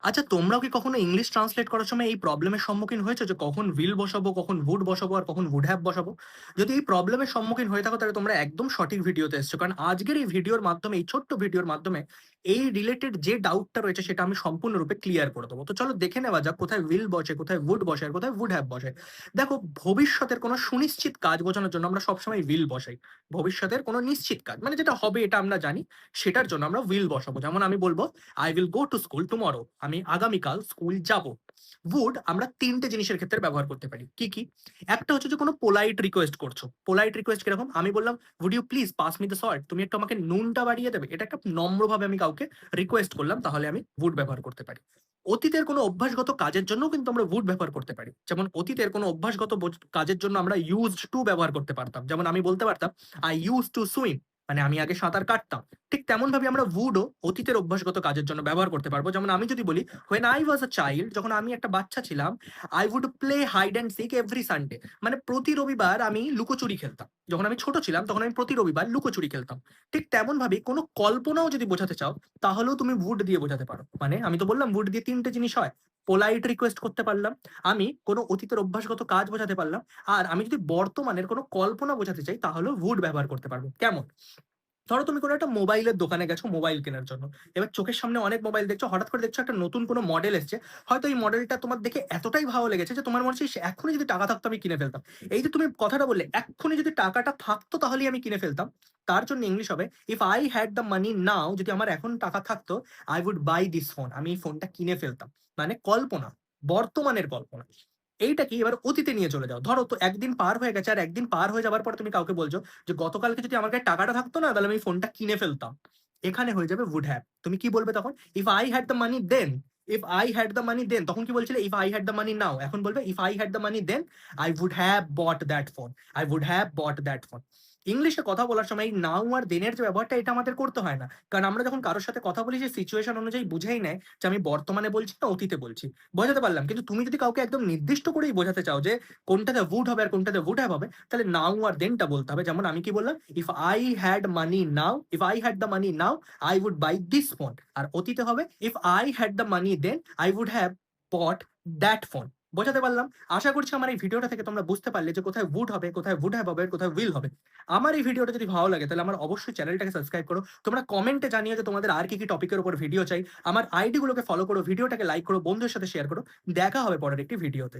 আচ্ছা, তোমরাও কি কখনো ইংলিশ ট্রান্সলেট করার সময় এই প্রবলেমের সম্মুখীন হয়েছো যে কখন উইল বসাবো, কখন উড বসাবো আর কখন উড হ্যাভ বসাবো? যদি এই প্রবলেমের সম্মুখীন হয়ে থাকো তাহলে তোমরা একদম সঠিক ভিডিওতে এসেছো। কারণ আজকের এই ভিডিওর মাধ্যমে, এই ছোট্ট ভিডিওর মাধ্যমে এই রিলেটেড যে ডাউটটা রয়েছে সেটা আমি সম্পূর্ণরূপে ক্লিয়ার করে দেবো। তো চলো দেখে নেওয়া যাক কোথায় উইল বসে, কোথায় উড বসে আর কোথায় উড হ্যাভ বসে। দেখো, ভবিষ্যতের কোনো সুনিশ্চিত কাজ বোঝানোর জন্য আমরা সবসময় উইল বসাই। ভবিষ্যতের কোনো নিশ্চিত কাজ মানে যেটা হবে এটা আমরা জানি, সেটার জন্য আমরা উইল বসাবো। যেমন আমি বলবো I will go to school tomorrow, আমি আগামীকাল স্কুল যাব। উড আমরা তিনটে জিনিসের ক্ষেত্রে ব্যবহার করতে পারি। কি কি? একটা হচ্ছে যে কোনো পোলাইট রিকোয়েস্ট করছো। পোলাইট রিকোয়েস্ট কিরকম? আমি বললাম would you please pass me the salt, তুমি একটু আমাকে নুনটা বাড়িয়ে দেবে। এটা একটা নম্রভাবে আমি কাউকে রিকোয়েস্ট করলাম, তাহলে আমি উড ব্যবহার করতে পারি। অতীতের কোনো অভ্যাসগত কাজের জন্য কিন্তু আমরা উড ব্যবহার করতে পারি। যেমন অতীতের কোনো অভ্যাসগত কাজের জন্য আমরা ইউজড টু ব্যবহার করতে পারতাম। যেমন আমি বলতে পারতাম আই ইউজ টু সুইম, মানে আমি আগে সাঁতার কাটতাম। ঠিক তেমন ভাবে আমরা উডও অতীতের অভ্যাসগত কাজের জন্য ব্যবহার করতে পারবো। যেমন আমি যদি বলি when I was a child, যখন আমি একটা বাচ্চা ছিলাম, I would play hide and seek every Sunday, মানে প্রতি রবিবার আমি লুকোচুরি খেলতাম। যখন আমি ছোট ছিলাম তখন আমি প্রতি রবিবার লুকোচুরি খেলতাম। ঠিক তেমন ভাবে কোনো কল্পনাও যদি বোঝাতে চাও তাহলেও তুমি উড দিয়ে বোঝাতে পারো। মানে আমি তো বললাম উড দিয়ে তিনটে জিনিস হয়। পোলাইট রিকোয়েস্ট করতে পারলাম, আমি কোনো অতীতের অভ্যাসগত কাজ বোঝাতে পারলাম, আর আমি যদি বর্তমানের কোনো কল্পনা বোঝাতে চাই তাহলেও উড ব্যবহার করতে পারবো। কেমন? ধরো তুমি কোনো একটা মোবাইলের দোকানে গেছো মোবাইল কেনার জন্য। এবার চোখের সামনে অনেক মোবাইল দেখছো, হঠাৎ করে দেখছো একটা নতুন কোনো মডেল এসছে। হয়তো এই মডেলটা তোমার দেখে এতটাই ভালো লেগেছে যে তোমার মনে হচ্ছে, এক্ষুনি যদি টাকা থাকতো আমি কিনে ফেলতাম। এই যে তুমি কথাটা বললে, এক্ষুনি যদি টাকাটা থাকতো তাহলেই আমি কিনে ফেলতাম, তার জন্য ইংলিশ হবে if I had the money now, যদি আমার এখন টাকা থাকতো, I would buy this phone, আমি এই ফোনটা কিনে ফেলতাম। মানে কল্পনা, বর্তমানের কল্পনা। এইটা কি? এবার অতীতে নিয়ে চলে যাও। ধরো তো একদিন পার হয়ে গেছে, আর একদিন পার হয়ে যাবার পর তুমি কাউকে বলছো যে গতকালকে যদি আমার কাছে টাকাটা থাকতো না তাহলে আমি ফোনটা কিনে ফেলতাম। এখানে হয়ে যাবে উড হ্যাভ। তুমি কি বলবে তখন? If I had the money then, if I had the money then, তখন কি বলছিলে? If I had the money now. এখন বলবে if I had the money then I would have bought that phone, I would have bought that phone. ইংলিশে কথা বলার সময় এই নাও আর দেনের যে ব্যবহারটা, এটা আমাদের করতে হয় না। কারণ আমরা যখন কারোর সাথে কথা বলি, যে সিচুয়েশন অনুযায়ী বুঝেই নেয় যে আমি বর্তমানে বলছি না অতীতে বলছি। বোঝাতে পারলাম? কিন্তু তুমি যদি কাউকে একদম নির্দিষ্ট করেই বোঝাতে চাও যে কোনটাতে উড হবে আর কোনটাতে উড হ্যাভ হবে, তাহলে নাও আর দেনটা বলতে হবে। যেমন আমি কি বললাম? If I had money now, if I had the money now I would buy this phone. আর অতীতে হবে if I had the money then I would have bought that phone. বোঝাতে পারলাম? আশা করছি আমার এই ভিডিওটা থেকে তোমরা বুঝতে পারলে যে কোথায় উড হবে, কোথায় উড হ্যাভ হবে, কোথায় উইল হবে। আমার এই ভিডিওটা যদি ভালো লাগে তাহলে আমার অবশ্যই চ্যানেলটাকে সাবস্ক্রাইব করো। তোমরা কমেন্টে জানিও যে তোমাদের আর কি কি টপিকের উপর ভিডিও চাই। আমার আইডি গুলোকে ফলো করো, ভিডিওটাকে লাইক করো, বন্ধুদের সাথে শেয়ার করো। দেখা হবে পরের একটি ভিডিওতে।